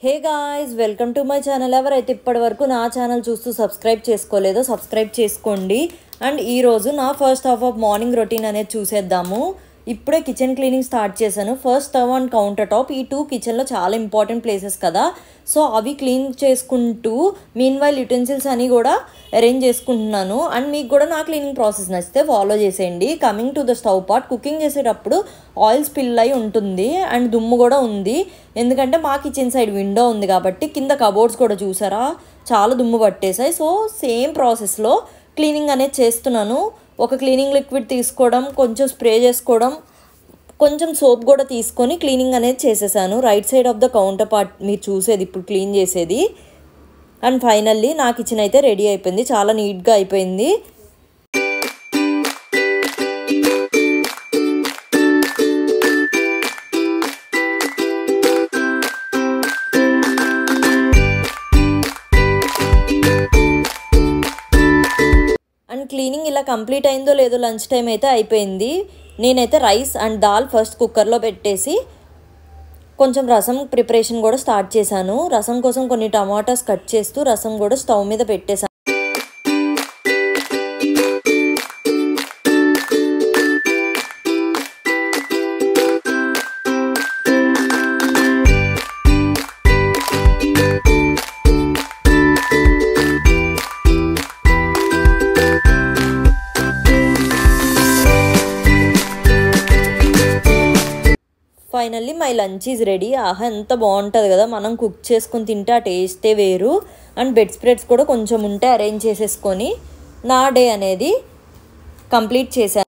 Hey guys, welcome to my channel. ఎవరైతే ఇప్పటి వరకు నా ఛానల్ చూస్తూ సబ్స్క్రైబ్ చేసుకోలేదో సబ్స్క్రైబ్ చేసుకోండి. అండ్ ఈరోజు నా first half of morning routine అనేది చూసేద్దాము. ఇప్పుడే కిచెన్ క్లీనింగ్ స్టార్ట్ చేశాను. First stove and counter top, ఈ టూ కిచెన్లో చాలా ఇంపార్టెంట్ ప్లేసెస్ కదా. సో అవి క్లీన్ చేసుకుంటూ మీన్ వైల్ యుటెన్సిల్స్ అని కూడా అరేంజ్ చేసుకుంటున్నాను. అండ్ మీకు కూడా నా క్లీనింగ్ ప్రాసెస్ నచ్చితే ఫాలో చేసేయండి. Coming to the stove part, cooking చేసేటప్పుడు ఆయిల్ స్పిల్ అయి ఉంటుంది అండ్ దుమ్ము కూడా ఉంది. ఎందుకంటే మా కిచెన్ సైడ్ విండో ఉంది కాబట్టి కింద కబోర్డ్స్ కూడా చూసారా చాలా దుమ్ము పట్టేశాయి. సో సేమ్ ప్రాసెస్లో క్లీనింగ్ అనేది చేస్తున్నాను. ఒక క్లీనింగ్ లిక్విడ్ తీసుకోవడం, కొంచెం స్ప్రే చేసుకోవడం, కొంచెం సోప్ కూడా తీసుకొని క్లీనింగ్ అనేది చేసేసాను. Right side of the counter part మీరు చూసేది ఇప్పుడు క్లీన్ చేసేది. అండ్ ఫైనల్లీ నా కిచెన్ అయితే రెడీ అయిపోయింది, చాలా నీట్గా అయిపోయింది. అండ్ క్లీనింగ్ ఇలా కంప్లీట్ అయిందో లేదో లంచ్ టైం అయితే అయిపోయింది. నేనైతే రైస్ అండ్ దాల్ ఫస్ట్ కుక్కర్లో పెట్టేసి కొంచెం రసం ప్రిపరేషన్ కూడా స్టార్ట్ చేశాను. రసం కోసం కొన్ని టమాటాస్ కట్ చేస్తూ రసం కూడా స్టవ్ మీద పెట్టేశాను. Finally my lunch is ready. ఆహా, ఎంత బాగుంటుంది కదా మనం కుక్ చేసుకొని తింటే, ఆ టేస్టే వేరు. అండ్ బెడ్ స్ప్రెడ్స్ కూడా కొంచెం ఉంటే అరేంజ్ చేసేసుకొని నా డే అనేది కంప్లీట్ చేశాను.